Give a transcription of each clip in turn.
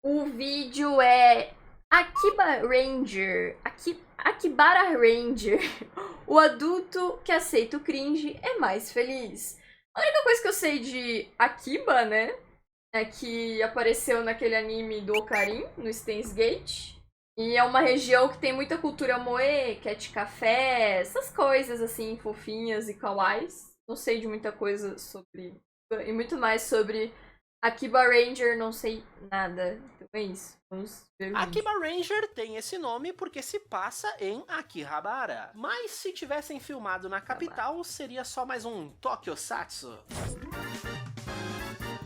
O vídeo é Akiba Ranger. Akibara Ranger. O adulto que aceita o cringe é mais feliz. A única coisa que eu sei de Akiba, né? É que apareceu naquele anime do Ocarin, no Steins Gate. E é uma região que tem muita cultura moe, cat café, essas coisas assim, fofinhas e kawais. Não sei de muita coisa sobre. E muito mais sobre Akiba Ranger, não sei nada. Então é isso. Vamos ver o vídeo. Akiba Ranger tem esse nome porque se passa em Akihabara. Mas se tivessem filmado na capital, seria só mais um Tokyosatsu.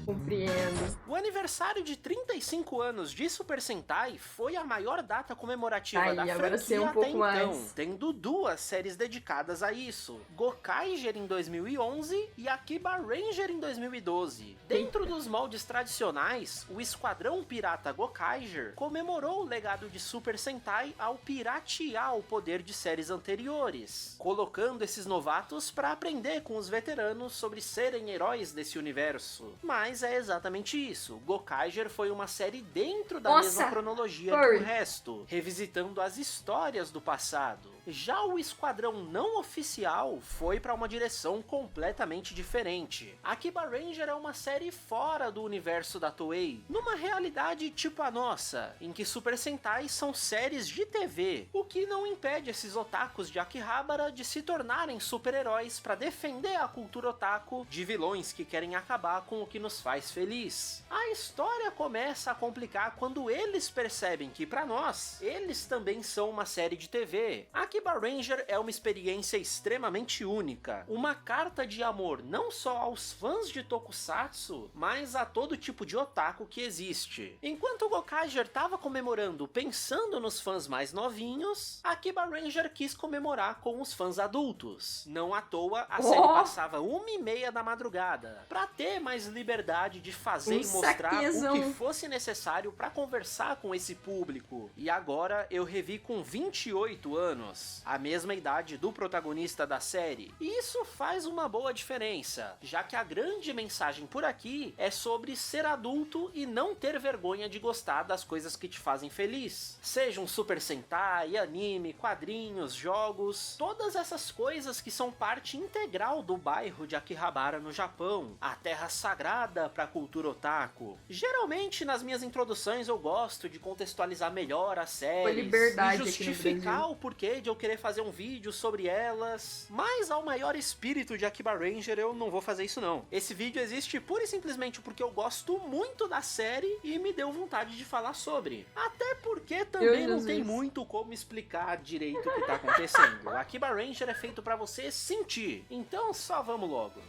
Compreendo. O aniversário de 35 anos de Super Sentai foi a maior data comemorativa Aí, da agora sei franquia um até pouco então, mais. tendo duas séries dedicadas a isso, Gokaiger em 2011 e Akiba Ranger em 2012. Dentro dos moldes tradicionais, o Esquadrão Pirata Gokaiger comemorou o legado de Super Sentai ao piratear o poder de séries anteriores, colocando esses novatos para aprender com os veteranos sobre serem heróis desse universo. Mas é exatamente isso. Gokaiger foi uma série dentro da mesma cronologia que o resto, revisitando as histórias do passado. Já o Esquadrão não oficial foi para uma direção completamente diferente. Akiba Ranger é uma série fora do universo da Toei, numa realidade tipo a nossa, em que Super Sentai são séries de TV, o que não impede esses otakus de Akihabara de se tornarem super-heróis para defender a cultura otaku de vilões que querem acabar com o que nos faz feliz. A história começa a complicar quando eles percebem que, para nós, eles também são uma série de TV. Akiba Ranger é uma experiência extremamente única, uma carta de amor não só aos fãs de Tokusatsu, mas a todo tipo de otaku que existe. Enquanto o Gokaiger estava comemorando pensando nos fãs mais novinhos, Akiba Ranger quis comemorar com os fãs adultos. Não à toa, a série passava 1h30 da madrugada, para ter mais liberdade de fazer e mostrar o que fosse necessário para conversar com esse público. E agora eu revi com 28 anos, a mesma idade do protagonista da série. E isso faz uma boa diferença, já que a grande mensagem por aqui é sobre ser adulto e não ter vergonha de gostar das coisas que te fazem feliz. Seja um Super Sentai, anime, quadrinhos, jogos, todas essas coisas que são parte integral do bairro de Akihabara no Japão, a terra sagrada para a cultura otaku. Geralmente nas minhas introduções eu gosto de contextualizar melhor as séries e justificar o porquê de eu querer fazer um vídeo sobre elas, mas ao maior espírito de Akiba Ranger eu não vou fazer isso não. Esse vídeo existe pura e simplesmente porque eu gosto muito da série e me deu vontade de falar sobre. Até porque também não tem muito como explicar direito o que tá acontecendo. Akiba Ranger é feito pra você sentir, então só vamos logo.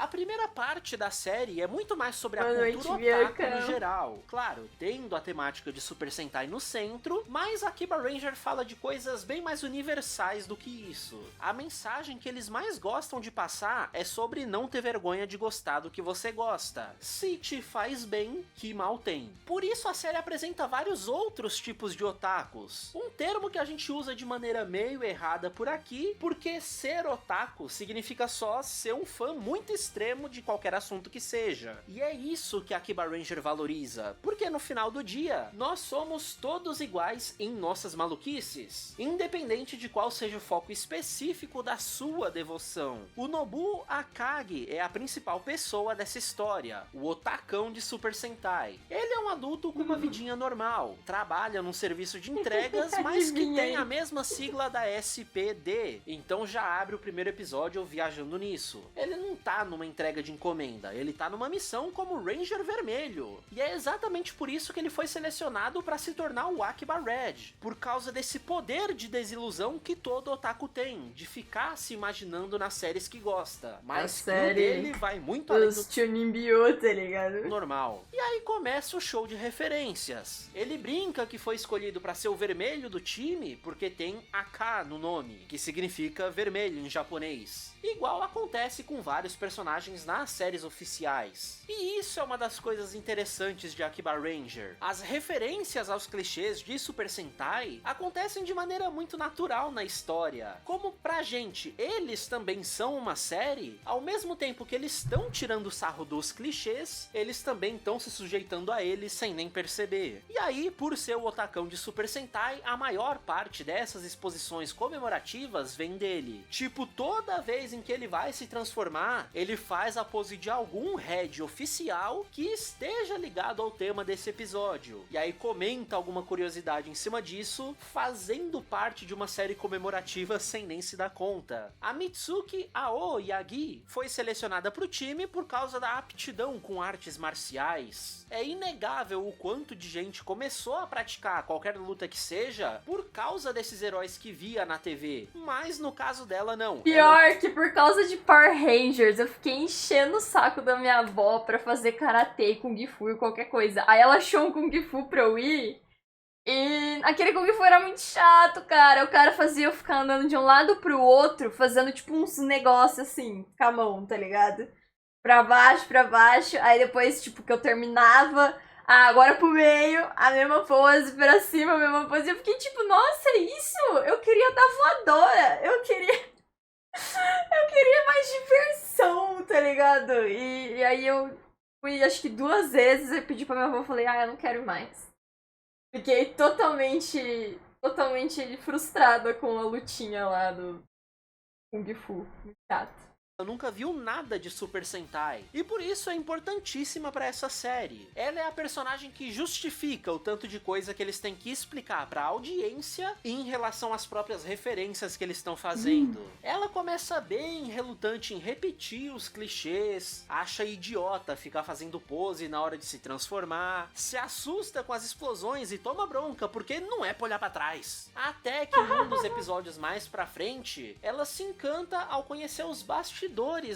A primeira parte da série é muito mais sobre a cultura otaku no geral. Claro, tendo a temática de Super Sentai no centro, mas Akiba Ranger fala de coisas bem mais universais do que isso. A mensagem que eles mais gostam de passar é sobre não ter vergonha de gostar do que você gosta. Se te faz bem, que mal tem. Por isso a série apresenta vários outros tipos de otakus. Um termo que a gente usa de maneira meio errada por aqui, porque ser otaku significa só ser um fã muito extremo de qualquer assunto que seja. E é isso que a Akiba Ranger valoriza, porque no final do dia, nós somos todos iguais em nossas maluquices, independente de qual seja o foco específico da sua devoção. O Nobu Akagi é a principal pessoa dessa história, o otacão de Super Sentai. Ele é um adulto com uma vidinha normal, trabalha num serviço de entregas, mas que tem a mesma sigla da SPD, então já abre o primeiro episódio viajando nisso. Ele não tá numa entrega de encomenda, ele tá numa missão como Ranger Vermelho. E é exatamente por isso que ele foi selecionado para se tornar o Akiba Red, por causa desse poder de desilusão que todo otaku tem, de ficar se imaginando nas séries que gosta. Mas o dele vai muito além do Chuninbyo, tá ligado? normal. E aí começa o show de referências. Ele brinca que foi escolhido para ser o vermelho do time porque tem AK no nome, que significa vermelho em japonês. Igual acontece com vários personagens personagens nas séries oficiais. E isso é uma das coisas interessantes de Akiba Ranger. As referências aos clichês de Super Sentai acontecem de maneira muito natural na história. Como pra gente, eles também são uma série, ao mesmo tempo que eles estão tirando sarro dos clichês, eles também estão se sujeitando a eles sem nem perceber. E aí, por ser o otacão de Super Sentai, a maior parte dessas exposições comemorativas vem dele. Tipo, toda vez em que ele vai se transformar, ele faz a pose de algum head oficial que esteja ligado ao tema desse episódio. E aí comenta alguma curiosidade em cima disso, fazendo parte de uma série comemorativa sem nem se dar conta. A Mitsuki Ao Yagi foi selecionada para o time por causa da aptidão com artes marciais. É inegável o quanto de gente começou a praticar qualquer luta que seja por causa desses heróis que via na TV, mas no caso dela não. Pior que por causa de Power Rangers, eu fiquei enchendo o saco da minha avó pra fazer karatê, kung fu e qualquer coisa. Aí ela achou um kung fu pra eu ir, e aquele kung fu era muito chato, cara. O cara fazia eu ficar andando de um lado pro outro, fazendo tipo uns negócios assim, com a mão, tá ligado? Pra baixo, aí depois tipo que eu terminava... Ah, agora pro meio, a mesma pose, pra cima, a mesma pose. Eu fiquei tipo, nossa, isso? Eu queria dar voadora. Eu queria mais diversão, tá ligado? E aí eu fui, acho que 2 vezes, eu pedi pra minha avó, falei, eu não quero mais. Fiquei totalmente frustrada com a lutinha lá do Kung Fu. Muito chato. Nunca viu nada de Super Sentai, e por isso é importantíssima pra essa série. Ela é a personagem que justifica o tanto de coisa que eles têm que explicar pra audiência em relação às próprias referências que eles estão fazendo. Ela começa bem relutante em repetir os clichês, acha idiota ficar fazendo pose na hora de se transformar, se assusta com as explosões e toma bronca porque não é pra olhar pra trás. Até que em um dos episódios mais pra frente, ela se encanta ao conhecer os bastidores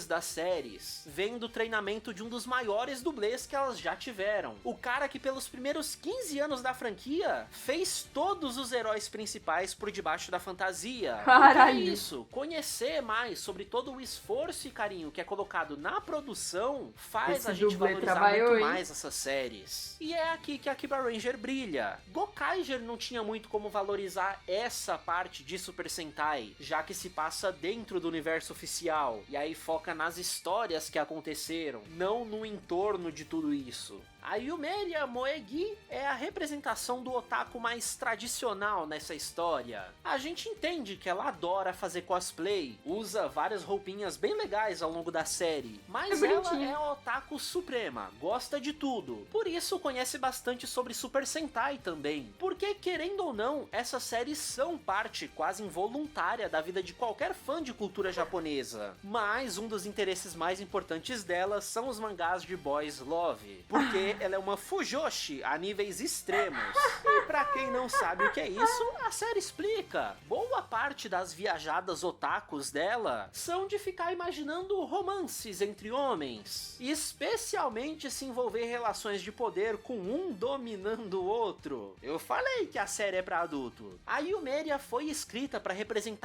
das séries, vendo o treinamento de um dos maiores dublês que elas já tiveram. O cara que pelos primeiros 15 anos da franquia fez todos os heróis principais por debaixo da fantasia. Caralho. É isso, conhecer mais sobre todo o esforço e carinho que é colocado na produção faz Esse a gente dublê valorizar trabalhou, muito hein? mais essas séries. E é aqui que a Akiba Ranger brilha. Gokaiger não tinha muito como valorizar essa parte de Super Sentai, já que se passa dentro do universo oficial. E aí foca nas histórias que aconteceram, não no entorno de tudo isso. A Yumeria Moegi é a representação do otaku mais tradicional nessa história. A gente entende que ela adora fazer cosplay, usa várias roupinhas bem legais ao longo da série, mas ela é a otaku suprema, gosta de tudo. Por isso conhece bastante sobre Super Sentai também, porque querendo ou não, essas séries são parte quase involuntária da vida de qualquer fã de cultura japonesa. Mas um dos interesses mais importantes dela são os mangás de boys love, porque ela é uma fujoshi a níveis extremos. E pra quem não sabe o que é isso, a série explica. Boa parte das viajadas otakus dela são de ficar imaginando romances entre homens, especialmente se envolver em relações de poder com um dominando o outro. Eu falei que a série é pra adulto. A Yumeria foi escrita pra representar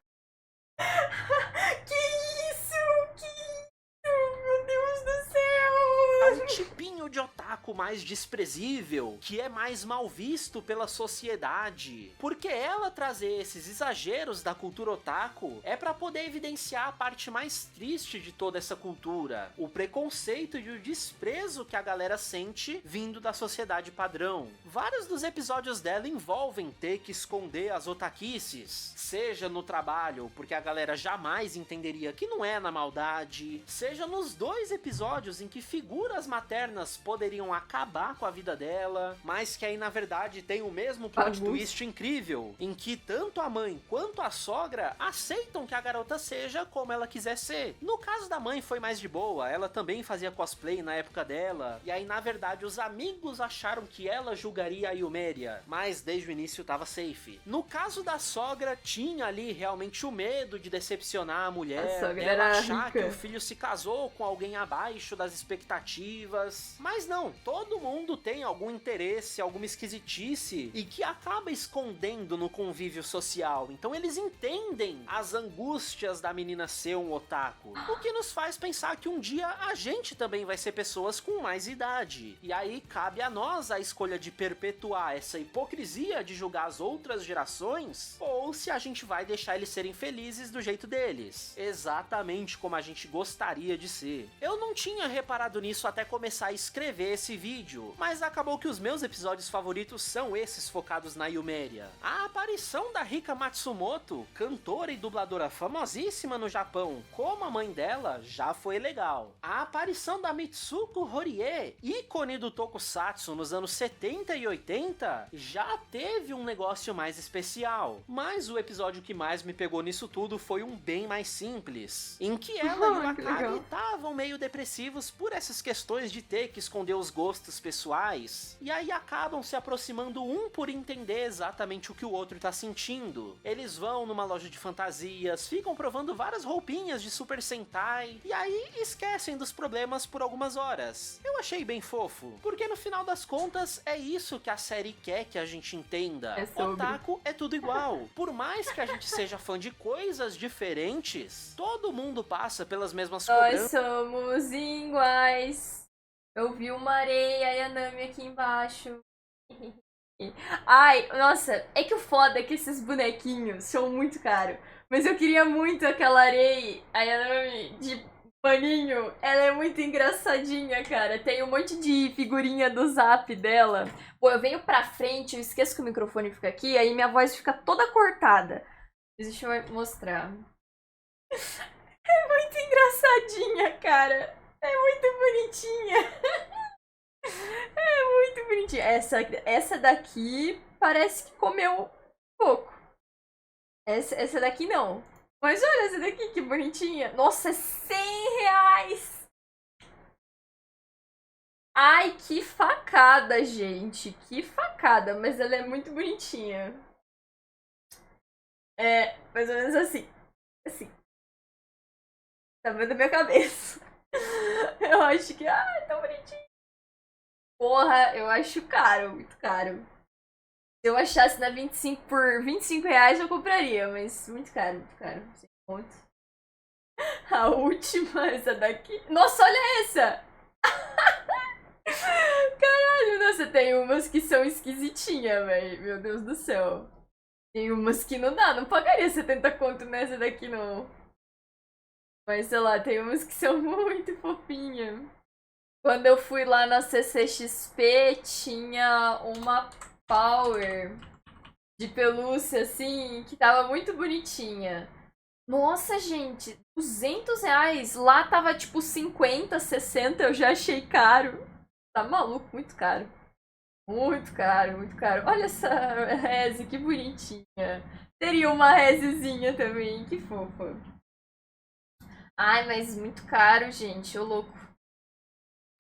um tipinho de otaku mais desprezível, que é mais mal visto pela sociedade. Porque ela trazer esses exageros da cultura otaku é pra poder evidenciar a parte mais triste de toda essa cultura, o preconceito e o desprezo que a galera sente vindo da sociedade padrão. Vários dos episódios dela envolvem ter que esconder as otaquices, seja no trabalho, porque a galera jamais entenderia que não é na maldade, seja nos 2 episódios em que figuras maternas poderiam acabar com a vida dela, mas que aí na verdade tem o mesmo plot twist incrível, em que tanto a mãe quanto a sogra aceitam que a garota seja como ela quiser ser. No caso da mãe foi mais de boa, ela também fazia cosplay na época dela, e aí na verdade os amigos acharam que ela julgaria a Yumeria, mas desde o início tava safe. No caso da sogra, tinha ali realmente o medo de decepcionar a mulher, A sogra ela era achar rica. que o filho se casou com alguém abaixo das expectativas. Mas não, todo mundo tem algum interesse, alguma esquisitice e que acaba escondendo no convívio social. Então eles entendem as angústias da menina ser um otaku. O que nos faz pensar que um dia a gente também vai ser pessoas com mais idade. E aí cabe a nós a escolha de perpetuar essa hipocrisia de julgar as outras gerações, ou se a gente vai deixar eles serem felizes do jeito deles. Exatamente como a gente gostaria de ser. Eu não tinha reparado nisso até começar a escrever esse vídeo, mas acabou que os meus episódios favoritos são esses focados na Yumeria. A aparição da Rika Matsumoto, cantora e dubladora famosíssima no Japão, como a mãe dela, já foi legal. A aparição da Mitsuko Horie, ícone do Tokusatsu nos anos 70 e 80, já teve um negócio mais especial. Mas o episódio que mais me pegou nisso tudo foi um bem mais simples, em que ela e o Akagi estavam meio depressivos por essas questões de ter que esconder os gostos pessoais, e aí acabam se aproximando um por entender exatamente o que o outro tá sentindo. Eles vão numa loja de fantasias, ficam provando várias roupinhas de Super Sentai, e aí esquecem dos problemas por algumas horas. Eu achei bem fofo, porque no final das contas é isso que a série quer que a gente entenda. Otaku é tudo igual. Por mais que a gente seja fã de coisas diferentes, todo mundo passa pelas mesmas cobranças. Nós somos iguais. Eu vi uma areia e a Nami aqui embaixo. Ai, nossa, é que o foda é que esses bonequinhos são muito caros. Mas eu queria muito aquela areia, a Nami de paninho. Ela é muito engraçadinha, cara. Tem um monte de figurinha do Zap dela. Pô, eu venho pra frente, eu esqueço que o microfone fica aqui, aí minha voz fica toda cortada. Deixa eu mostrar. É muito engraçadinha, cara. É muito bonitinha. É muito bonitinha. Essa daqui parece que comeu pouco. Essa daqui não. Mas olha essa daqui, que bonitinha. Nossa, é R$100. Ai, que facada, gente. Que facada. Mas ela é muito bonitinha. É, mais ou menos assim. Assim. Tá vendo a minha cabeça. Eu acho que... Ai, tão bonitinho. Porra, eu acho caro. Muito caro. Se eu achasse na 25 por R$25 eu compraria. Mas muito caro, muito caro. Sem ponto. A última, essa daqui. Nossa, olha essa! Caralho, nossa, tem umas que são esquisitinhas, velho. Meu Deus do céu. Tem umas que não dá, não pagaria 70 conto nessa daqui, não. Mas, sei lá, tem umas que são muito fofinhas. Quando eu fui lá na CCXP, tinha uma Power de pelúcia, assim, que tava muito bonitinha. Nossa, gente, R$200. Lá tava, tipo, 50, 60, eu já achei caro. Tá maluco, muito caro. Muito caro, muito caro. Olha essa reze, que bonitinha. Teria uma rezezinha também, que fofa. Ai, mas muito caro, gente, ô louco.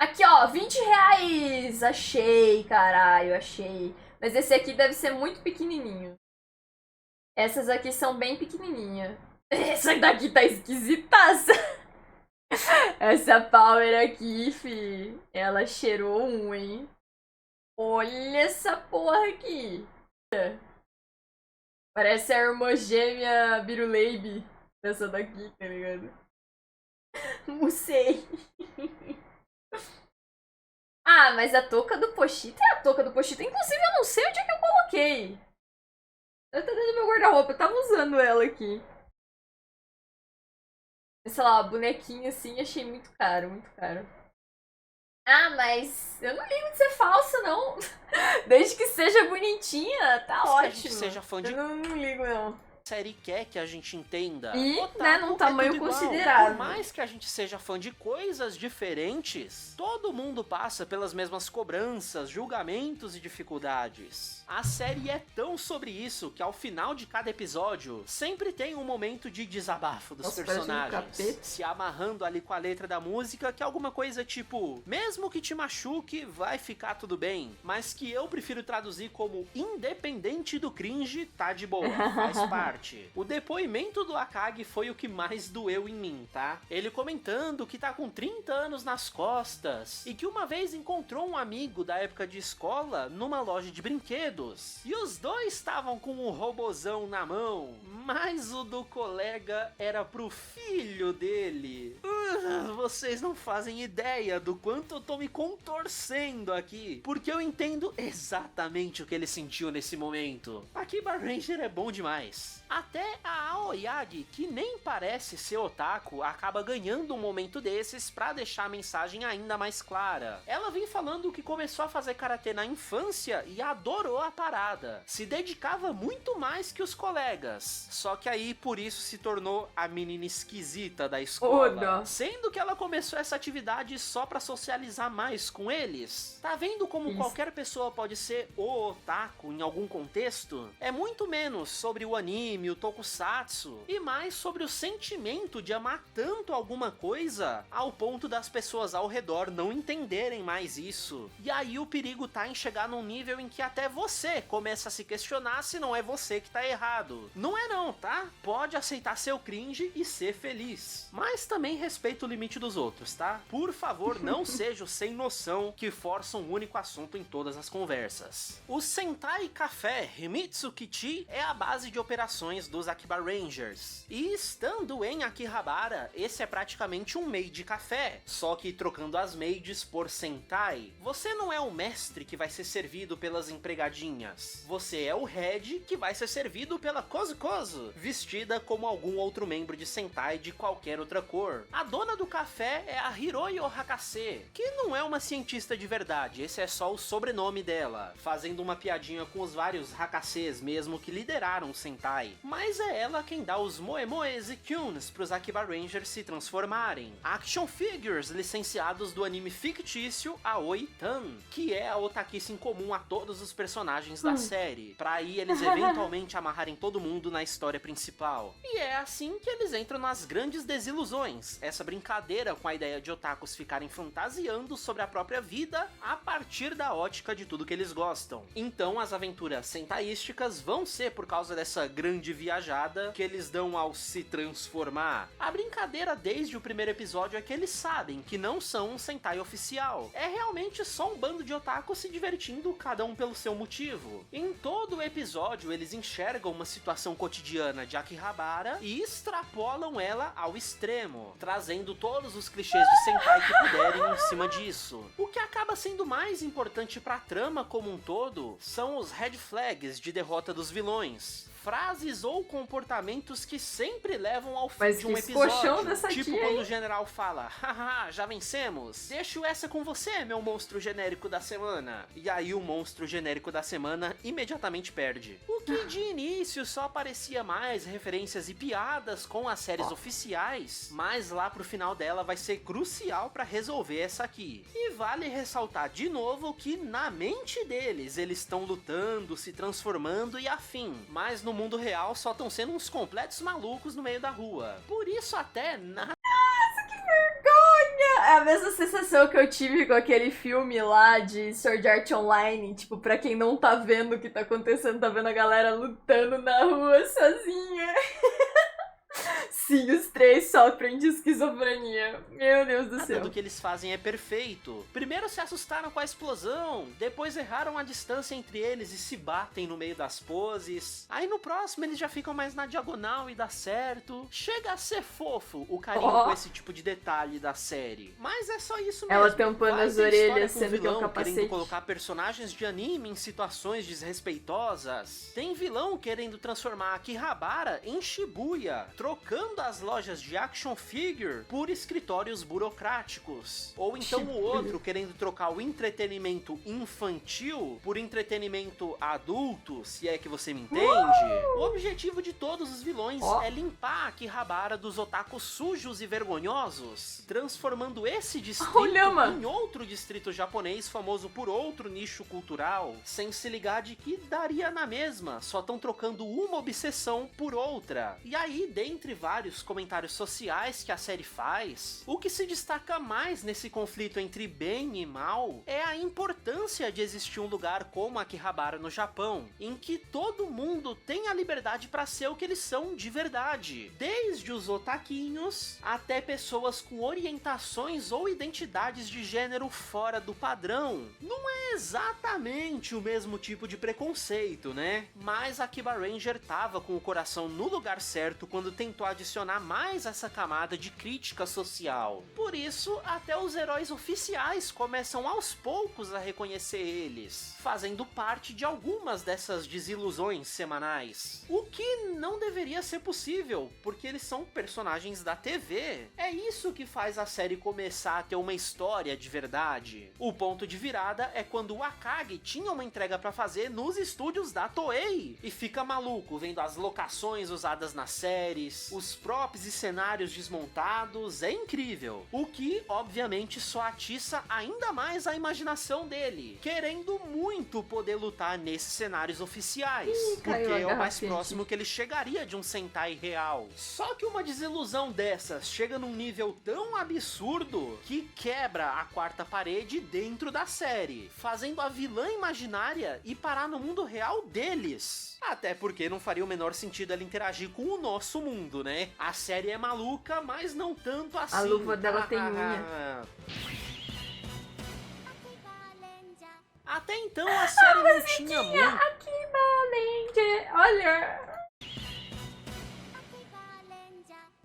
Aqui, ó, R$20. Achei, caralho, achei. Mas esse aqui deve ser muito pequenininho. Essas aqui são bem pequenininhas. Essa daqui tá esquisitaça. Essa Power aqui, fi. Ela cheirou um, hein. Olha essa porra aqui. Parece a irmã gêmea Biruleibe dessa daqui, tá ligado? Musei. Ah, mas a touca do Pochita é a touca do Pochita. Inclusive, eu não sei onde é que eu coloquei. Eu tô dentro do meu guarda-roupa, eu tava usando ela aqui. Sei lá, bonequinho assim, achei muito caro, muito caro. Ah, mas eu não ligo de ser falsa, não. Desde que seja bonitinha, tá ótimo. Que a gente seja fã de... Eu não ligo, não. Série quer que a gente entenda. E, né, num tamanho considerável. Por mais que a gente seja fã de coisas diferentes, todo mundo passa pelas mesmas cobranças, julgamentos e dificuldades. A série é tão sobre isso que ao final de cada episódio, sempre tem um momento de desabafo dos personagens. Se amarrando ali com a letra da música, que é alguma coisa tipo, mesmo que te machuque, vai ficar tudo bem. Mas que eu prefiro traduzir como independente do cringe, tá de boa, faz parte. parte. O depoimento do Akagi foi o que mais doeu em mim, tá? Ele comentando que tá com 30 anos nas costas e que uma vez encontrou um amigo da época de escola numa loja de brinquedos. E os dois estavam com um robozão na mão, mas o do colega era pro filho dele. Vocês não fazem ideia do quanto eu tô me contorcendo aqui, porque eu entendo exatamente o que ele sentiu nesse momento. Akiba Ranger é bom demais. Até a Aoyagi, que nem parece ser otaku, acaba ganhando um momento desses pra deixar a mensagem ainda mais clara. Ela vem falando que começou a fazer karatê na infância e adorou a parada. Se dedicava muito mais que os colegas. Só que aí por isso se tornou a menina esquisita da escola. Sendo que ela começou essa atividade só pra socializar mais com eles. Tá vendo como qualquer pessoa pode ser o otaku em algum contexto? É muito menos sobre o anime, o tokusatsu, e mais sobre o sentimento de amar tanto alguma coisa ao ponto das pessoas ao redor não entenderem mais isso. E aí o perigo tá em chegar num nível em que até você começa a se questionar se não é você que tá errado. Não é não, tá? Pode aceitar seu cringe e ser feliz. Mas também respeita o limite dos outros, tá? Por favor, não seja o sem noção que força um único assunto em todas as conversas. O Sentai Café Himitsu Kichi é a base de operações dos Akiba Rangers. E estando em Akihabara, esse é praticamente um maid café, só que trocando as maids por Sentai. Você não é o mestre que vai ser servido pelas empregadinhas. Você é o head que vai ser servido pela Kozukozu, vestida como algum outro membro de Sentai de qualquer outra cor. A dona do café é a Hiroi Ohakase, que não é uma cientista de verdade, esse é só o sobrenome dela, fazendo uma piadinha com os vários Hakases mesmo que lideraram o Sentai. Mas é ela quem dá os Moemoes e Kyuns pros Akiba Rangers se transformarem. Action figures licenciados do anime fictício Aoi-tan, que é a otaquice em comum a todos os personagens da série, pra aí eles eventualmente amarrarem todo mundo na história principal. E é assim que eles entram nas grandes desilusões, essa brincadeira com a ideia de otakus ficarem fantasiando sobre a própria vida a partir da ótica de tudo que eles gostam. Então as aventuras sentaísticas vão ser por causa dessa grande viajada que eles dão ao se transformar. A brincadeira desde o primeiro episódio é que eles sabem que não são um Sentai oficial. É realmente só um bando de otakus se divertindo, cada um pelo seu motivo. Em todo o episódio eles enxergam uma situação cotidiana de Akihabara e extrapolam ela ao extremo, trazendo todos os clichês de Sentai que puderem em cima disso. O que acaba sendo mais importante pra trama como um todo são os red flags de derrota dos vilões. Frases ou comportamentos que sempre levam ao fim de um episódio. Tipo quando o general fala, haha, já vencemos. Deixo essa com você, meu monstro genérico da semana. E aí o monstro genérico da semana imediatamente perde. O que de início só parecia mais referências e piadas com as séries oficiais, mas lá pro final dela vai ser crucial pra resolver essa aqui. E vale ressaltar de novo que na mente deles eles estão lutando, se transformando e afim. Mas no mundo real só estão sendo uns completos malucos no meio da rua. Por isso até nada... Nossa, que vergonha! É a mesma sensação que eu tive com aquele filme lá de Sword Art Online. Tipo, pra quem não tá vendo o que tá acontecendo, tá vendo a galera lutando na rua sozinha. Sim, os três sofrem de esquizofrenia. Meu Deus do céu. Nada do que eles fazem é perfeito. Primeiro se assustaram com a explosão, depois erraram a distância entre eles e se batem no meio das poses. Aí no próximo eles já ficam mais na diagonal e dá certo. Chega a ser fofo o carinho com esse tipo de detalhe da série. Mas é só isso mesmo. Ela tampando as orelhas, sendo que é um capacete. Querendo colocar personagens de anime em situações desrespeitosas. Tem vilão querendo transformar Akihabara em Shibuya, trocando as lojas de action figure por escritórios burocráticos. Ou então o outro querendo trocar o entretenimento infantil por entretenimento adulto, se é que você me entende. O objetivo de todos os vilões é limpar Akihabara dos otakus sujos e vergonhosos, transformando esse distrito em outro distrito japonês famoso por outro nicho cultural, sem se ligar de que daria na mesma, só estão trocando uma obsessão por outra. E aí, dentre vários vários comentários sociais que a série faz, o que se destaca mais nesse conflito entre bem e mal é a importância de existir um lugar como Akihabara no Japão, em que todo mundo tem a liberdade para ser o que eles são de verdade, desde os otaquinhos até pessoas com orientações ou identidades de gênero fora do padrão. Não é exatamente o mesmo tipo de preconceito, né? Mas Akiba Ranger tava com o coração no lugar certo quando tentou adicionar mais essa camada de crítica social. Por isso, até os heróis oficiais começam aos poucos a reconhecer eles, fazendo parte de algumas dessas desilusões semanais. O que não deveria ser possível, porque eles são personagens da TV. É isso que faz a série começar a ter uma história de verdade. O ponto de virada é quando o Akagi tinha uma entrega pra fazer nos estúdios da Toei e fica maluco vendo as locações usadas nas séries, os props e cenários desmontados. É incrível. O que, obviamente, só atiça ainda mais a imaginação dele, querendo muito poder lutar nesses cenários oficiais, porque é o mais próximo que ele chegaria de um Sentai real. Só que uma desilusão dessas chega num nível tão absurdo que quebra a quarta parede dentro da série, fazendo a vilã imaginária ir parar no mundo real deles. Até porque não faria o menor sentido ela interagir com o nosso mundo, né? A série é maluca, mas não tanto assim. A luva dela tem unha. Até então a série não tinha muito... Akiba Ranger, olha...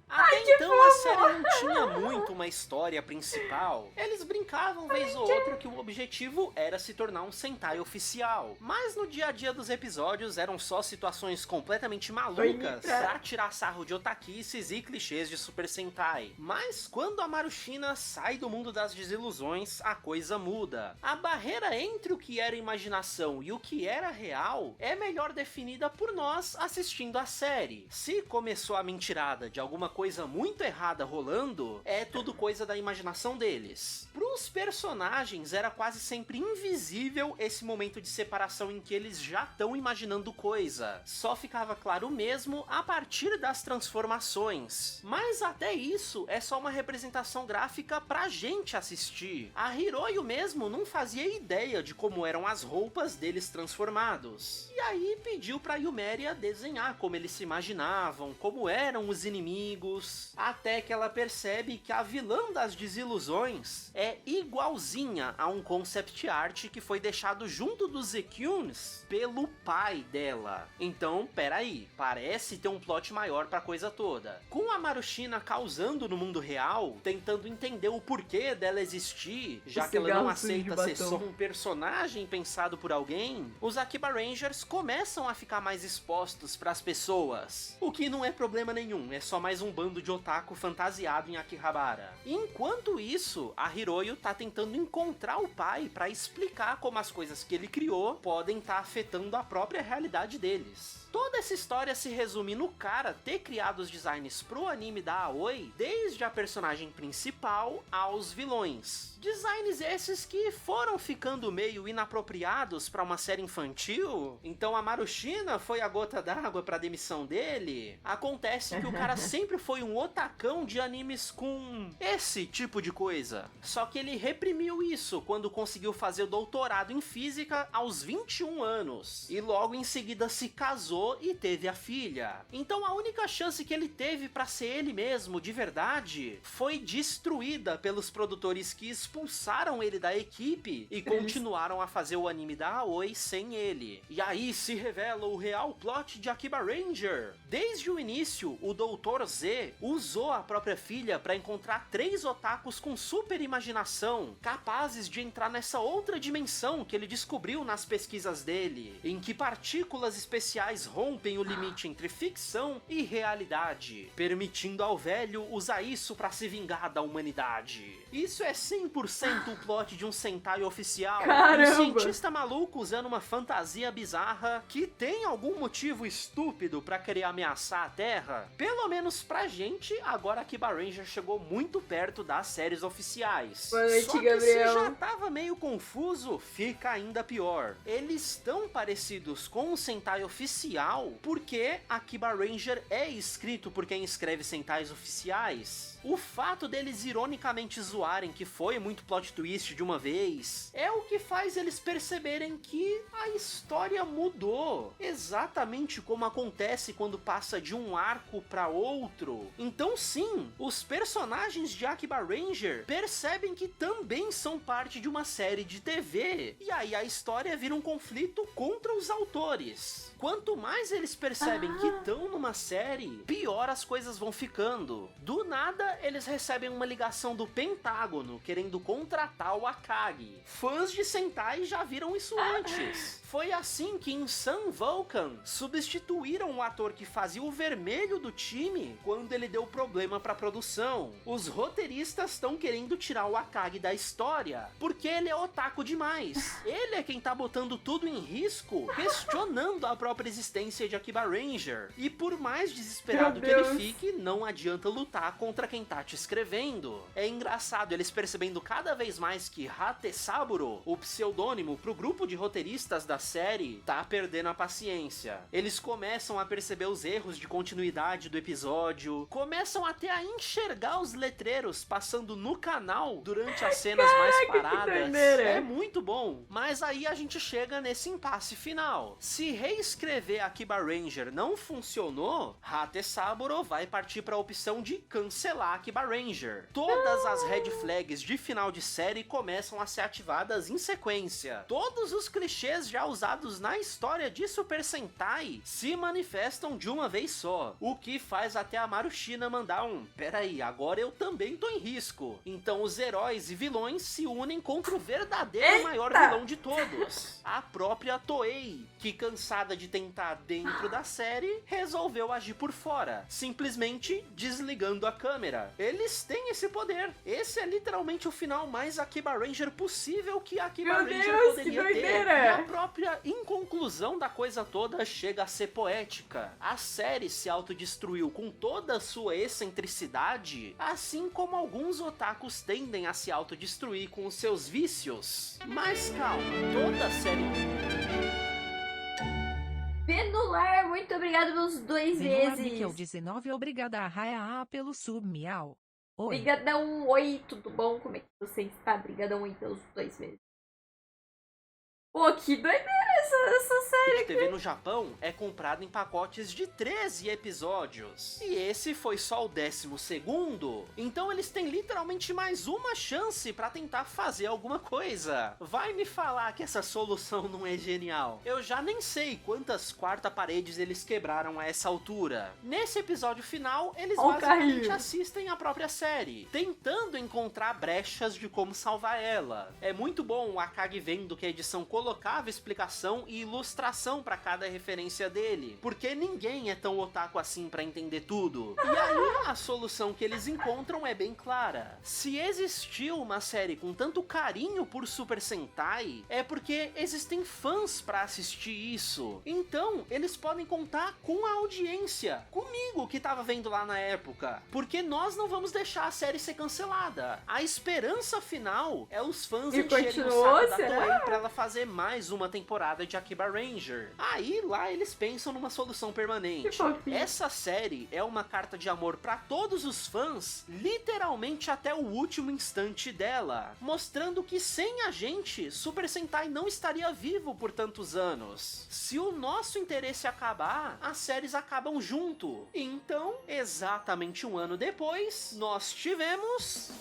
Até então a série não tinha muito uma história principal. Eles brincavam vez ou outra que o objetivo era se tornar um Sentai oficial. Mas no dia a dia dos episódios eram só situações completamente malucas pra tirar sarro de otaquices e clichês de Super Sentai. Mas quando a Marushina sai do mundo das desilusões, a coisa muda. A barreira entre o que era imaginação e o que era real é melhor definida por nós assistindo a série. Se começou a mentirada de alguma coisa muito errada rolando, é tudo coisa da imaginação deles. Pros personagens era quase sempre invisível esse momento de separação em que eles já estão imaginando coisa. Só ficava claro mesmo a partir das transformações. Mas até isso é só uma representação gráfica pra gente assistir. A Hiroyo mesmo não fazia ideia de como eram as roupas deles transformados. E aí pediu pra Yumeria desenhar como eles se imaginavam, como eram os inimigos, até que ela percebe que a vilã das desilusões é igualzinha a um concept art que foi deixado junto dos Zekyuns pelo pai dela. Então, peraí, parece ter um plot maior pra coisa toda. Com a Marushina causando no mundo real, tentando entender o porquê dela existir, já que ela não aceita ser só um personagem pensado por alguém, os Akiba Rangers começam a ficar mais expostos pras pessoas. O que não é problema nenhum, é só mais um bando de otaku fantasiado em Akihabara. Enquanto isso, a Hiroyo tá tentando encontrar o pai pra explicar como as coisas que ele criou podem estar afetando a própria realidade deles. Toda essa história se resume no cara ter criado os designs pro anime da Aoi, desde a personagem principal aos vilões. Designs esses que foram ficando meio inapropriados pra uma série infantil. Então a Marushina foi a gota d'água pra demissão dele. Acontece que o cara sempre foi um otacão de animes com esse tipo de coisa. Só que ele reprimiu isso quando conseguiu fazer o doutorado em física aos 21 anos. E logo em seguida se casou e teve a filha. Então a única chance que ele teve pra ser ele mesmo de verdade foi destruída pelos produtores que expulsaram ele da equipe e continuaram a fazer o anime da Aoi sem ele. E aí se revela o real plot de Akiba Ranger. Desde o início, o Dr. Z usou a própria filha pra encontrar 3 otakus com super imaginação, capazes de entrar nessa outra dimensão que ele descobriu nas pesquisas dele, em que partículas especiais rompem o limite entre ficção e realidade, permitindo ao velho usar isso pra se vingar da humanidade. Isso é 100% o plot de um Sentai oficial. Caramba. Um cientista maluco usando uma fantasia bizarra que tem algum motivo estúpido pra querer ameaçar a Terra. Pelo menos pra gente, agora Akiba Ranger chegou muito perto das séries oficiais. Boa noite, Só que Gabriel. se já tava meio confuso, fica ainda pior. Eles tão parecidos com o Sentai oficial porque Akiba Ranger é escrito por quem escreve Sentais oficiais. O fato deles ironicamente zoarem que foi muito plot twist de uma vez é o que faz eles perceberem que a história mudou, exatamente como acontece quando passa de um arco para outro. Então sim, os personagens de Akiba Ranger percebem que também são parte de uma série de TV, e aí a história vira um conflito contra os autores. Quanto mais eles percebem que estão numa série, pior as coisas vão ficando. Do nada, eles recebem uma ligação do Pentágono querendo contratar o Akagi. Fãs de Sentai já viram isso antes. Foi assim que em Sun Vulcan substituíram o ator que fazia o vermelho do time quando ele deu problema pra produção. Os roteiristas estão querendo tirar o Akagi da história porque ele é otaku demais. Ele é quem tá botando tudo em risco, questionando a própria existência de Akiba Ranger. E por mais desesperado que ele fique, não adianta lutar contra quem tá te escrevendo. É engraçado eles percebendo cada vez mais que Hate Saburo, o pseudônimo pro grupo de roteiristas da série, tá perdendo a paciência. Eles começam a perceber os erros de continuidade do episódio, começam até a enxergar os letreiros passando no canal durante as cenas mais paradas. É muito bom. Mas aí a gente chega nesse impasse final. Se reescrever Akiba Ranger não funcionou, Hate Saburo vai partir para a opção de cancelar Akiba Ranger. Todas as red flags de final de série começam a ser ativadas em sequência. Todos os clichês já usados na história de Super Sentai se manifestam de uma vez só, o que faz até a Marushina mandar um peraí, agora eu também tô em risco. Então os heróis e vilões se unem contra o verdadeiro maior vilão de todos, a própria Toei, que cansada de tentar dentro da série, resolveu agir por fora, simplesmente desligando a câmera. Eles têm esse poder. Esse é literalmente o final mais Akiba Ranger possível que Akiba Ranger poderia ter. E a própria inconclusão da coisa toda chega a ser poética. A série se autodestruiu com toda a sua excentricidade, assim como alguns otakus tendem a se autodestruir com os seus vícios. Mas calma, toda a série... Venular, muito obrigado pelos 2 Venular meses. Nickel 19, obrigada a Raya A pelo sub, miau. Oi. Obrigadão, oi, tudo bom? Como é que você está? Obrigadão aí pelos 2 meses. Pô, que doideira essa série A TV no Japão é comprado em pacotes de 13 episódios. E esse foi só o 12º. Então eles têm literalmente mais uma chance pra tentar fazer alguma coisa. Vai me falar que essa solução não é genial. Eu já nem sei quantas quarta-paredes eles quebraram a essa altura. Nesse episódio final, eles basicamente assistem a própria série, tentando encontrar brechas de como salvar ela. É muito bom o Akagi vendo que a edição colocava explicação e ilustração pra cada referência dele, porque ninguém é tão otaku assim pra entender tudo. E aí a solução que eles encontram é bem clara. Se existiu uma série com tanto carinho por Super Sentai, é porque existem fãs pra assistir isso. Então eles podem contar com a audiência, comigo que tava vendo lá na época, porque nós não vamos deixar a série ser cancelada. A esperança final é os fãs encherem o saco da Toei pra ela fazer mais uma temporada de Akiba Ranger. Aí lá eles pensam numa solução permanente. Essa série é uma carta de amor pra todos os fãs, literalmente até o último instante dela, mostrando que sem a gente, Super Sentai não estaria vivo por tantos anos. Se o nosso interesse acabar, as séries acabam junto. Então, exatamente um ano depois, nós tivemos...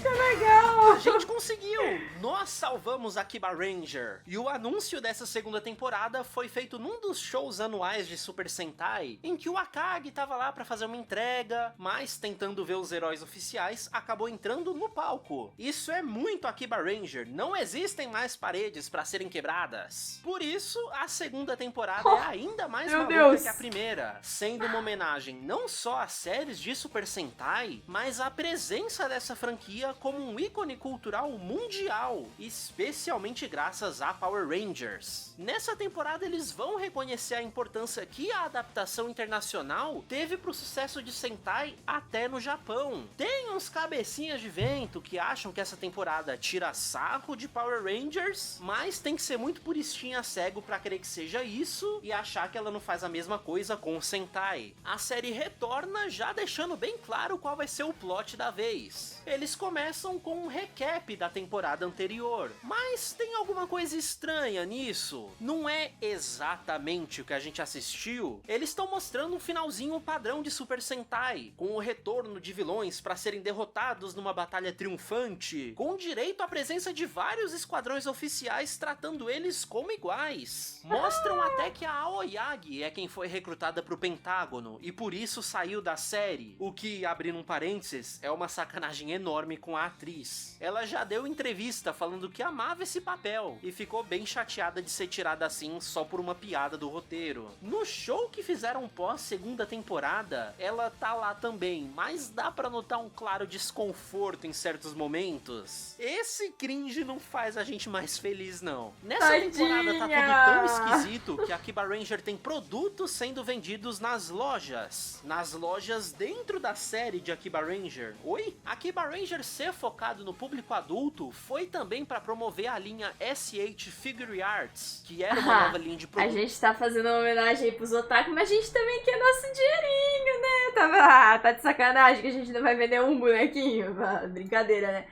Que legal! A gente conseguiu! Nós salvamos Akiba Ranger! E o anúncio dessa segunda temporada foi feito num dos shows anuais de Super Sentai, em que o Akagi tava lá pra fazer uma entrega, mas tentando ver os heróis oficiais, acabou entrando no palco. Isso é muito Akiba Ranger, não existem mais paredes pra serem quebradas. Por isso, a segunda temporada é ainda mais maluca que a primeira, sendo uma homenagem não só às séries de Super Sentai, mas à presença dessa franquia como um ícone cultural mundial. especialmente graças a Power Rangers. Nessa temporada eles vão reconhecer a importância que a adaptação internacional teve pro sucesso de Sentai até no Japão. Tem uns cabecinhas de vento que acham que essa temporada tira sarro de Power Rangers, mas tem que ser muito puristinha cego pra querer que seja isso e achar que ela não faz a mesma coisa com o Sentai. A série retorna já deixando bem claro qual vai ser o plot da vez. Eles começam com um recap da temporada anterior, mas tem alguma coisa estranha nisso. Não é exatamente o que a gente assistiu. Eles estão mostrando um finalzinho padrão de Super Sentai, com o retorno de vilões para serem derrotados numa batalha triunfante, com direito à presença de vários esquadrões oficiais tratando eles como iguais. Mostram até que a Aoyagi é quem foi recrutada pro Pentágono e por isso saiu da série, o que, abrindo um parênteses, é uma sacanagem enorme com a atriz. Ela já deu entrevista falando que amava esse papel e ficou bem chateada de ser tirada assim só por uma piada do roteiro. No show que fizeram pós segunda temporada, ela tá lá também, mas dá pra notar um claro desconforto em certos momentos. Esse cringe não faz a gente mais feliz não. Nessa temporada tá tudo tão esquisito que a Akiba Ranger tem produtos sendo vendidos nas lojas. Nas lojas dentro da série de Akiba Ranger. Oi? Akiba Ranger ser focado no público adulto foi também pra promover a linha SH Figure Arts, que era uma nova linha de produtos. A gente tá fazendo uma homenagem aí pros otaku, mas a gente também quer nosso dinheirinho, né? Tá de sacanagem que a gente não vai vender um bonequinho. Brincadeira, né?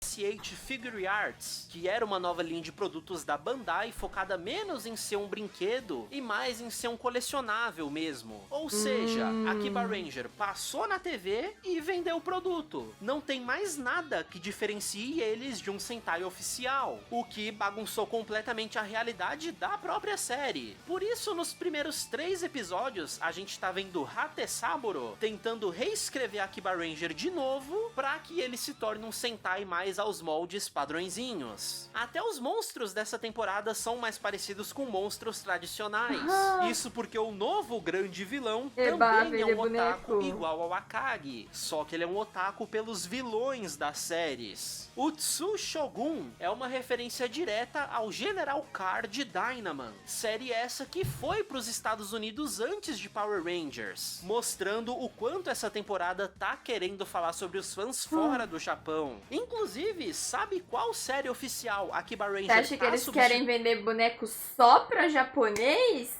SH Figure Arts, que era uma nova linha de produtos da Bandai focada menos em ser um brinquedo e mais em ser um colecionável mesmo. Ou seja, a Akiba Ranger passou na TV e vendeu o produto. Não tem mais nada que diferencie eles de um Sentai oficial, o que bagunçou completamente a realidade da própria série. Por isso, nos primeiros 3 episódios, a gente tá vendo Hate Saburo tentando reescrever a Akiba Ranger de novo para que ele se torne um Sentai mais aos moldes padrõezinhos. Até os monstros dessa temporada são mais parecidos com monstros tradicionais. Isso porque o novo grande vilão também é um otaku igual ao Akagi, só que ele é um otaku pelos vilões das séries. O Tsu Shogun é uma referência direta ao General Carr de Dynaman, série essa que foi para os Estados Unidos antes de Power Rangers, mostrando o quanto essa temporada tá querendo falar sobre os fãs fora do Japão. Inclusive, sabe qual série oficial a Akiba Ranger Você acha que eles querem vender boneco só pra japonês?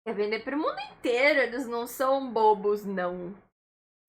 Quer vender pro mundo inteiro, eles não são bobos, não.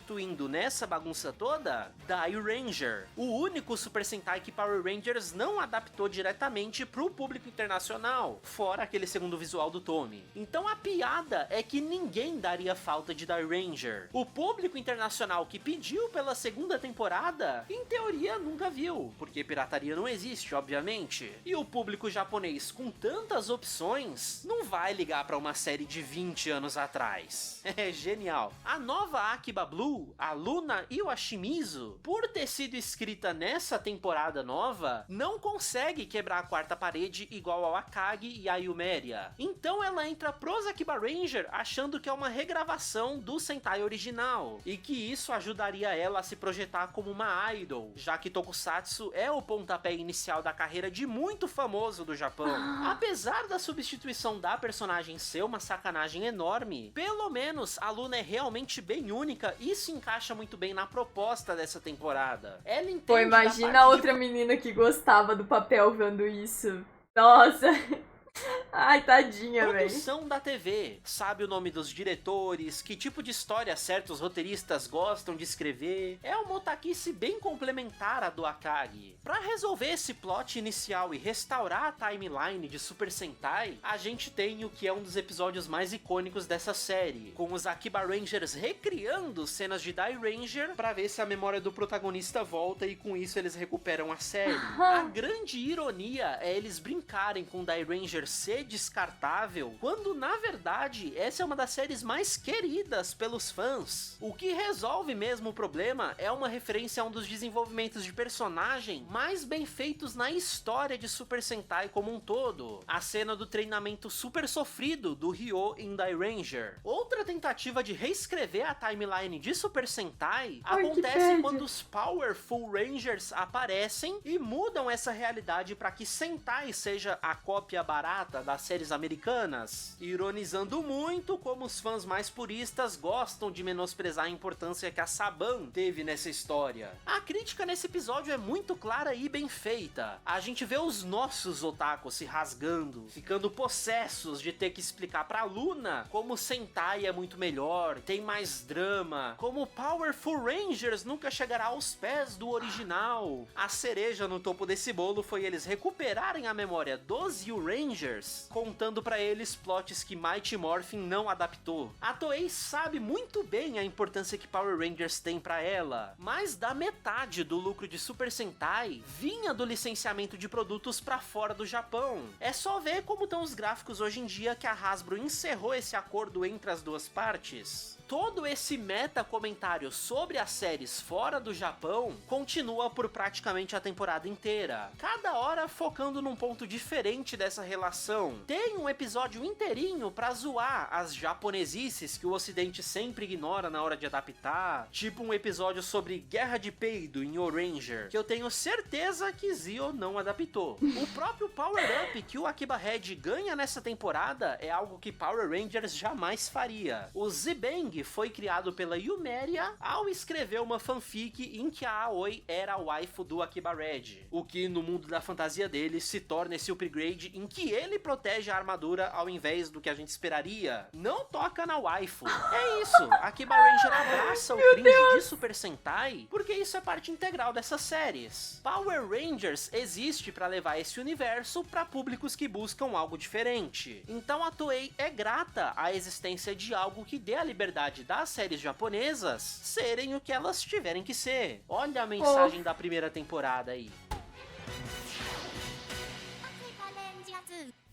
Indo nessa bagunça toda, Dai Ranger, o único Super Sentai que Power Rangers não adaptou diretamente pro público internacional, fora aquele segundo visual do Tommy. Então a piada é que ninguém daria falta de Dai Ranger. O público internacional que pediu pela segunda temporada, em teoria nunca viu, porque pirataria não existe, obviamente. E o público japonês com tantas opções, não vai ligar pra uma série de 20 anos atrás. É genial. A nova Akiba Blue, a Luna e o Ashimizu, por ter sido escrita nessa temporada nova, não consegue quebrar a quarta parede igual ao Akagi e a Yumeria. Então ela entra pros Akiba Ranger achando que é uma regravação do Sentai original, e que isso ajudaria ela a se projetar como uma idol, já que Tokusatsu é o pontapé inicial da carreira de muito famoso do Japão. Apesar da substituição da personagem ser uma sacanagem enorme, pelo menos a Luna é realmente bem única e se encaixa muito bem na proposta dessa temporada. Ela entende. Pô, imagina a outra menina que gostava do papel vendo isso. Nossa. Ai, tadinha, velho. Produção da TV, sabe o nome dos diretores, que tipo de história certos roteiristas gostam de escrever. É uma otaquice bem complementar à do Akagi. Pra resolver esse plot inicial e restaurar a timeline de Super Sentai, a gente tem o que é um dos episódios mais icônicos dessa série, com os Akiba Rangers recriando cenas de Dai Ranger pra ver se a memória do protagonista volta e com isso eles recuperam a série. A grande ironia é eles brincarem com Dai Ranger ser descartável, quando na verdade essa é uma das séries mais queridas pelos fãs. O que resolve mesmo o problema é uma referência a um dos desenvolvimentos de personagem mais bem feitos na história de Super Sentai como um todo, a cena do treinamento super sofrido do Ryo em Dairanger. Outra tentativa de reescrever a timeline de Super Sentai acontece quando os Powerful Rangers aparecem e mudam essa realidade para que Sentai seja a cópia barata das séries americanas, ironizando muito como os fãs mais puristas gostam de menosprezar a importância que a Saban teve nessa história. A crítica nesse episódio é muito clara e bem feita. A gente vê os nossos otakus se rasgando, ficando possessos de ter que explicar pra Luna como Sentai é muito melhor, tem mais drama, como Powerful Rangers nunca chegará aos pés do original. A cereja no topo desse bolo foi eles recuperarem a memória dos U-Rangers, contando pra eles plots que Mighty Morphin não adaptou. A Toei sabe muito bem a importância que Power Rangers tem pra ela, mas da metade do lucro de Super Sentai vinha do licenciamento de produtos pra fora do Japão. É só ver como estão os gráficos hoje em dia que a Hasbro encerrou esse acordo entre as duas partes. Todo esse meta comentário sobre as séries fora do Japão continua por praticamente a temporada inteira, cada hora focando num ponto diferente dessa relação. Tem um episódio inteirinho pra zoar as japonesices que o ocidente sempre ignora na hora de adaptar, tipo um episódio sobre guerra de peido em Oranger, que eu tenho certeza que Zio não adaptou. O próprio Power Up que o Akiba Red ganha nessa temporada é algo que Power Rangers jamais faria. O Z-Bang foi criado pela Yumeria ao escrever uma fanfic em que a Aoi era a waifu do Akiba Red, o que no mundo da fantasia dele se torna esse upgrade em que ele protege a armadura ao invés do que a gente esperaria. Não toca na waifu. É isso, Akiba Ranger abraça o cringe de Super Sentai porque isso é parte integral dessas séries. Power Rangers existe para levar esse universo para públicos que buscam algo diferente. Então a Toei é grata à existência de algo que dê a liberdade das séries japonesas serem o que elas tiverem que ser. Olha a mensagem da primeira temporada aí.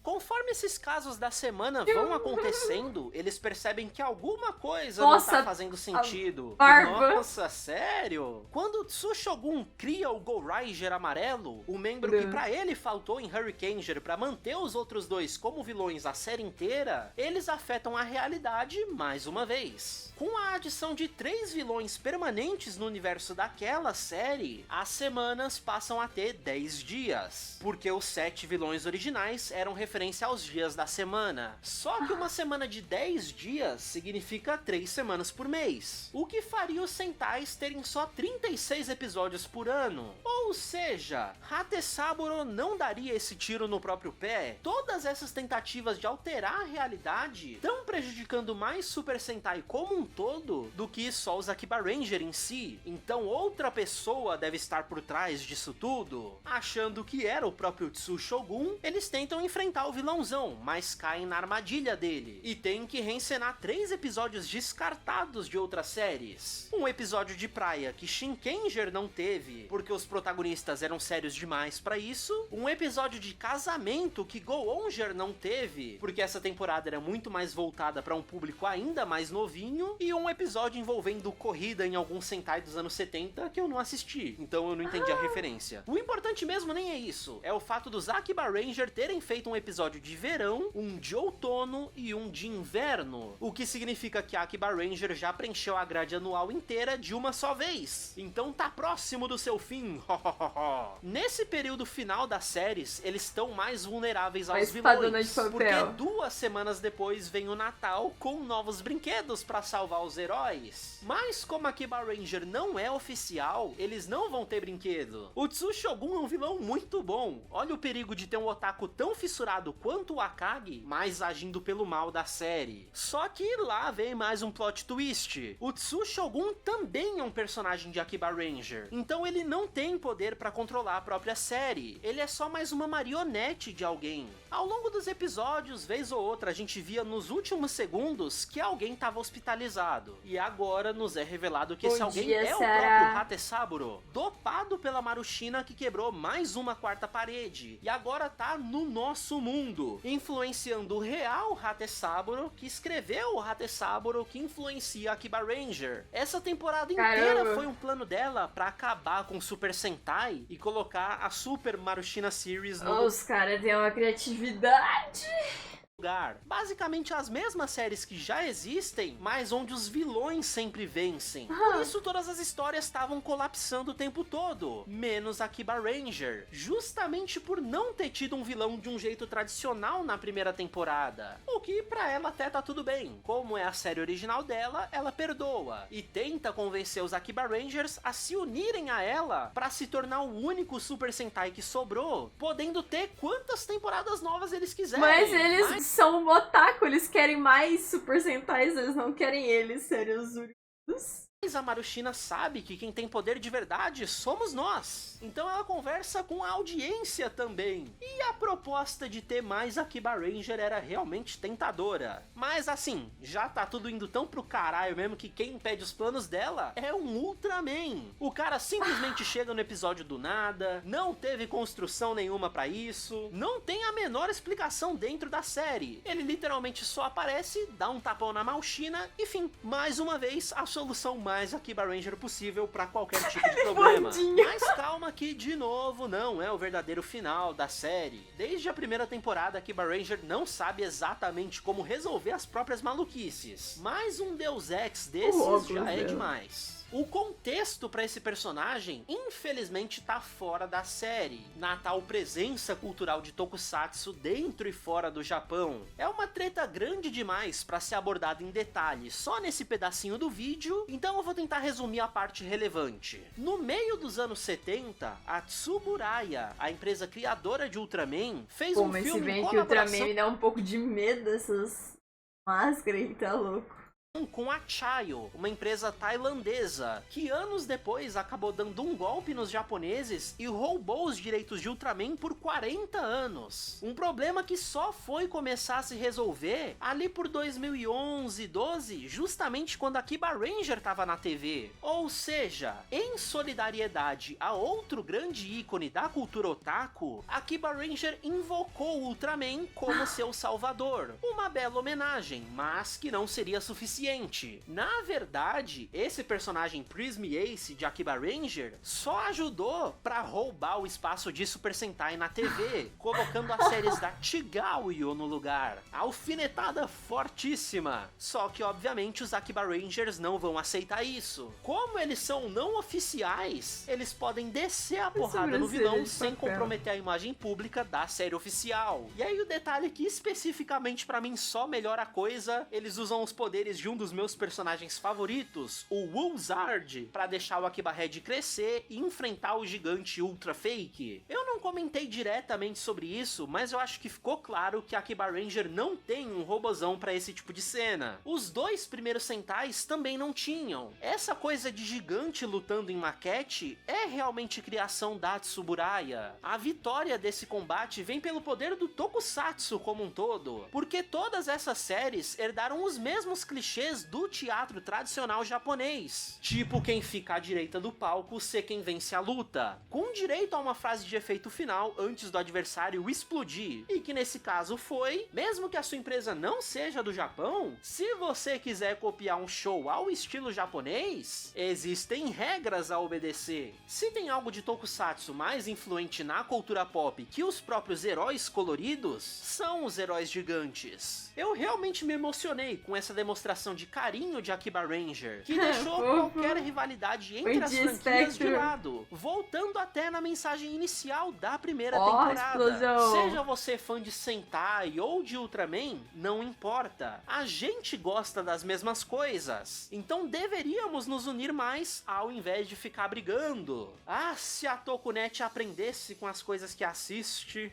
Conforme esses casos da semana vão acontecendo, eles percebem que alguma coisa não tá fazendo sentido. Nossa, sério? Quando o Tsushogun cria o Go-Raiger amarelo, o membro que pra ele faltou em Hurricaneger pra manter os outros dois como vilões a série inteira, eles afetam a realidade mais uma vez. Com a adição de 3 vilões permanentes no universo daquela série, as semanas passam a ter 10 dias, porque os 7 vilões originais eram referência aos dias da semana. Só que uma semana de 10 dias significa 3 semanas por mês, o que faria os Sentais terem só 36 episódios por ano. Ou seja, Hatesaburo não daria esse tiro no próprio pé. Todas essas tentativas de alterar a realidade estão prejudicando mais Super Sentai como um todo do que só os Akiba Ranger em si. Então outra pessoa deve estar por trás disso tudo. Achando que era o próprio Tsushogun, eles tentam enfrentar o vilãozão, mas caem na armadilha dele e tem que reencenar 3 episódios descartados de outras séries. Um episódio de praia que Shinkenger não teve porque os protagonistas eram sérios demais pra isso. Um episódio de casamento que Go-Onger não teve porque essa temporada era muito mais voltada para um público ainda mais novinho. E um episódio envolvendo corrida em algum Sentai dos anos 70 que eu não assisti, então eu não entendi a referência. O importante mesmo nem é isso, é o fato dos Akiba Ranger terem feito um episódio de verão, um de outono e um de inverno, o que significa que a Akiba Ranger já preencheu a grade anual inteira de uma só vez, então tá próximo do seu fim. Nesse período final das séries, eles estão mais vulneráveis aos vilões, porque 2 semanas depois vem o Natal com novos brinquedos pra salvar os heróis. Mas como Akiba Ranger não é oficial, eles não vão ter brinquedo. O Tsushogun é um vilão muito bom. Olha o perigo de ter um otaku tão fissurado quanto o Akagi, mas agindo pelo mal da série. Só que lá vem mais um plot twist. O Tsushogun também é um personagem de Akiba Ranger, então ele não tem poder pra controlar a própria série. Ele é só mais uma marionete de alguém. Ao longo dos episódios, vez ou outra, a gente via nos últimos pouquíssimos segundos que alguém estava hospitalizado. E agora nos é revelado que esse Bom alguém dia, é o Sarah. próprio Hatesaburo, dopado pela Marushina que quebrou mais uma quarta parede. E agora tá no nosso mundo, influenciando o real Hatesaburo, que escreveu o Hatesaburo que influencia a Akiba Ranger. Essa temporada inteira Caramba. foi um plano dela pra acabar com o Super Sentai e colocar a Super Marushina Series no Os caras têm uma criatividade. lugar. Basicamente as mesmas séries que já existem, mas onde os vilões sempre vencem. Por isso todas as histórias estavam colapsando o tempo todo, menos Akiba Ranger, justamente por não ter tido um vilão de um jeito tradicional na primeira temporada. O que pra ela até tá tudo bem. Como é a série original dela, ela perdoa e tenta convencer os Akiba Rangers a se unirem a ela pra se tornar o único Super Sentai que sobrou, podendo ter quantas temporadas novas eles quiserem. Mas eles são um otaku, eles querem mais Super Sentais, eles não querem eles serem os únicos. Mas a Marushina sabe que quem tem poder de verdade somos nós. Então ela conversa com a audiência também. E a proposta de ter mais Akiba Ranger era realmente tentadora. Mas assim, já tá tudo indo tão pro caralho mesmo que quem impede os planos dela é um Ultraman. O cara simplesmente chega no episódio do nada, não teve construção nenhuma pra isso, não tem a menor explicação dentro da série. Ele literalmente só aparece, dá um tapão na Marushina e fim, mais uma vez a solução mais Akiba Ranger possível pra qualquer tipo de problema. Mas calma que, de novo, não é o verdadeiro final da série. Desde a primeira temporada, Akiba Ranger não sabe exatamente como resolver as próprias maluquices. Mas um Deus Ex desses já é demais. O contexto para esse personagem, infelizmente, tá fora da série, na tal presença cultural de Tokusatsu dentro e fora do Japão. É uma treta grande demais para ser abordada em detalhe só nesse pedacinho do vídeo, então eu vou tentar resumir a parte relevante. No meio dos anos 70, a Tsuburaya, a empresa criadora de Ultraman, fez um Mas se filme em bem que o Ultraman colaboração me dá um pouco de medo dessas máscaras aí, tá louco. com a Chayo, uma empresa tailandesa, que anos depois acabou dando um golpe nos japoneses e roubou os direitos de Ultraman por 40 anos. Um problema que só foi começar a se resolver ali por 2011, 12, justamente quando a Akiba Ranger tava na TV. Ou seja, em solidariedade a outro grande ícone da cultura otaku, a Akiba Ranger invocou o Ultraman como seu salvador. Uma bela homenagem, mas que não seria suficiente. Na verdade, esse personagem Prism Ace de Akiba Ranger só ajudou pra roubar o espaço de Super Sentai na TV, colocando as séries da Chigaoyo no lugar. Alfinetada fortíssima. Só que, obviamente, os Akiba Rangers não vão aceitar isso. Como eles são não oficiais, eles podem descer a porrada no vilão sem comprometer a imagem pública da série oficial. E aí o detalhe que especificamente pra mim só melhora a coisa, eles usam os poderes de um dos meus personagens favoritos, o Wulzard, pra deixar o Akiba Red crescer e enfrentar o gigante Ultra Fake. Eu não comentei diretamente sobre isso, mas eu acho que ficou claro que a Akiba Ranger não tem um robozão pra esse tipo de cena. Os dois primeiros Sentais também não tinham. Essa coisa de gigante lutando em maquete é realmente criação da Tsuburaya. A vitória desse combate vem pelo poder do Tokusatsu como um todo, porque todas essas séries herdaram os mesmos clichês do teatro tradicional japonês, tipo quem fica à direita do palco ser quem vence a luta, com direito a uma frase de efeito final antes do adversário explodir, e que nesse caso foi, mesmo que a sua empresa não seja do Japão, se você quiser copiar um show ao estilo japonês, existem regras a obedecer. Se tem algo de Tokusatsu mais influente na cultura pop que os próprios heróis coloridos, são os heróis gigantes. Eu realmente me emocionei com essa demonstração de carinho de Akiba Ranger, que deixou qualquer rivalidade entre as franquias de lado, voltando até na mensagem inicial da primeira temporada. Explosão. Seja você fã de Sentai ou de Ultraman, não importa. A gente gosta das mesmas coisas, então deveríamos nos unir mais ao invés de ficar brigando. Ah, se a Tokunet aprendesse com as coisas que assiste...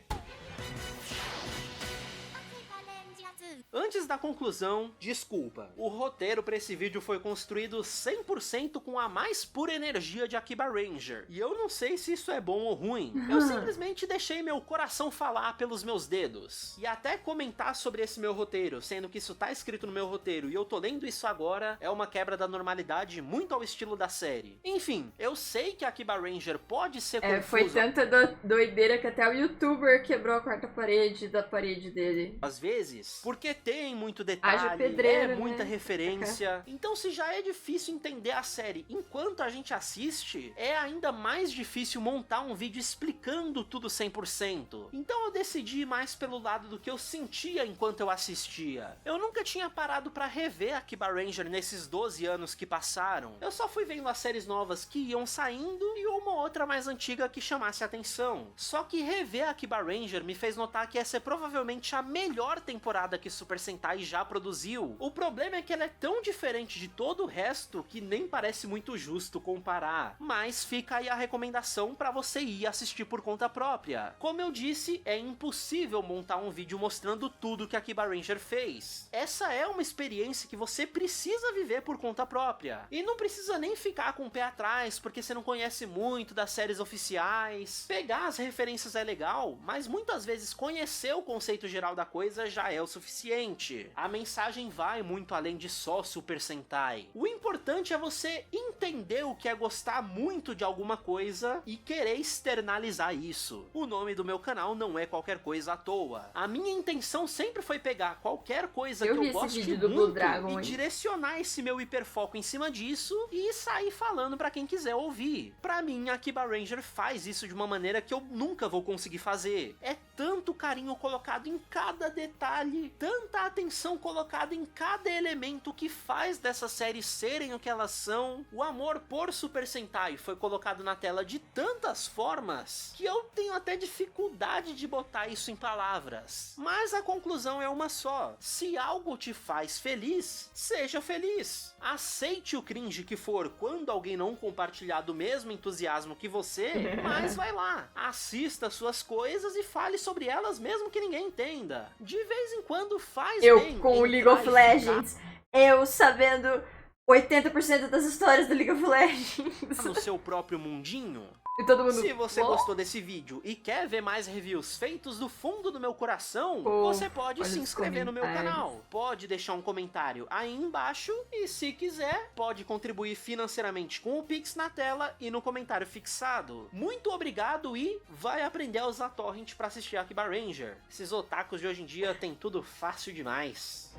Antes da conclusão, desculpa. O roteiro pra esse vídeo foi construído 100% com a mais pura energia de Akiba Ranger. E eu não sei se isso é bom ou ruim. Eu simplesmente deixei meu coração falar pelos meus dedos. E até comentar sobre esse meu roteiro, sendo que isso tá escrito no meu roteiro e eu tô lendo isso agora, é uma quebra da normalidade muito ao estilo da série. Enfim, eu sei que Akiba Ranger pode ser confuso. Foi tanta doideira que até o youtuber quebrou a quarta parede da parede dele. Às vezes, porque tem muito detalhe, pedreiro, muita né? referência. Então, se já é difícil entender a série enquanto a gente assiste, é ainda mais difícil montar um vídeo explicando tudo 100%. Então eu decidi ir mais pelo lado do que eu sentia enquanto eu assistia. Eu nunca tinha parado pra rever Akiba Ranger nesses 12 anos que passaram. Eu só fui vendo as séries novas que iam saindo e uma outra mais antiga que chamasse a atenção. Só que rever Akiba Ranger me fez notar que essa é provavelmente a melhor temporada que Super Sentai já produziu. O problema é que ela é tão diferente de todo o resto que nem parece muito justo comparar. Mas fica aí a recomendação pra você ir assistir por conta própria. Como eu disse, é impossível montar um vídeo mostrando tudo que Akiba Ranger fez. Essa é uma experiência que você precisa viver por conta própria. E não precisa nem ficar com o pé atrás porque você não conhece muito das séries oficiais. Pegar as referências é legal, mas muitas vezes conhecer o conceito geral da coisa já é o suficiente. A mensagem vai muito além de só Super Sentai. O importante é você entender o que é gostar muito de alguma coisa e querer externalizar isso. O nome do meu canal não é qualquer coisa à toa. A minha intenção sempre foi pegar qualquer coisa que eu goste muito e direcionar esse meu hiperfoco em cima disso e sair falando pra quem quiser ouvir. Pra mim, a Akiba Ranger faz isso de uma maneira que eu nunca vou conseguir fazer. É tanto carinho colocado em cada detalhe, tanta atenção colocada em cada elemento que faz dessas séries serem o que elas são. O amor por Super Sentai foi colocado na tela de tantas formas que eu tenho até dificuldade de botar isso em palavras. Mas a conclusão é uma só. Se algo te faz feliz, seja feliz. Aceite o cringe que for quando alguém não compartilhar do mesmo entusiasmo que você, mas vai lá, assista suas coisas e fale sobre elas mesmo que ninguém entenda. De vez em quando faz bem. Eu com o League of Legends, eu sabendo 80% das histórias do League of Legends. No seu próprio mundinho. E todo mundo... Se você gostou desse vídeo e quer ver mais reviews feitos do fundo do meu coração, você pode se inscrever no meu canal. Pode deixar um comentário aí embaixo e, se quiser, pode contribuir financeiramente com o Pix na tela e no comentário fixado. Muito obrigado e vai aprender a usar torrent pra assistir Akiba Ranger. Esses otakus de hoje em dia tem tudo fácil demais.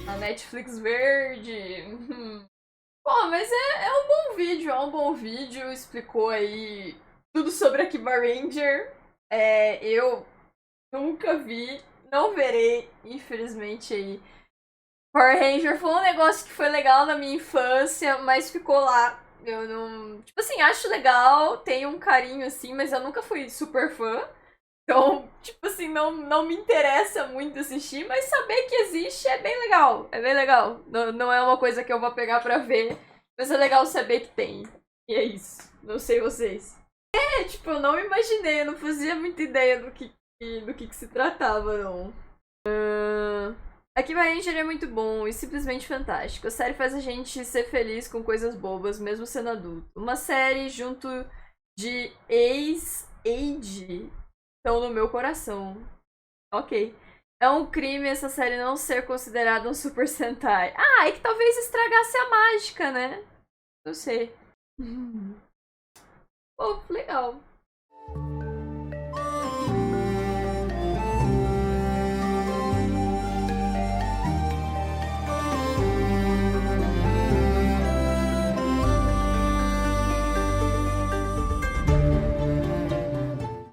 A Netflix verde. Pô, mas é um bom vídeo, explicou aí tudo sobre Akiba Ranger. Eu nunca vi, não verei, infelizmente aí. Power Ranger foi um negócio que foi legal na minha infância, mas ficou lá. Eu não... Tipo assim, acho legal, tenho um carinho assim, mas eu nunca fui super fã. Então, tipo assim, não me interessa muito assistir, mas saber que existe é bem legal. É bem legal. Não é uma coisa que eu vou pegar pra ver, mas é legal saber que tem. E é isso. Não sei vocês. Tipo, eu não imaginei, eu não fazia muita ideia do que se tratava, não. Akiba Ranger é muito bom e simplesmente fantástico. A série faz a gente ser feliz com coisas bobas, mesmo sendo adulto. Uma série junto de ex-age estão no meu coração. Ok. É um crime essa série não ser considerada um Super Sentai. É que talvez estragasse a mágica, né? Não sei. Pô, legal.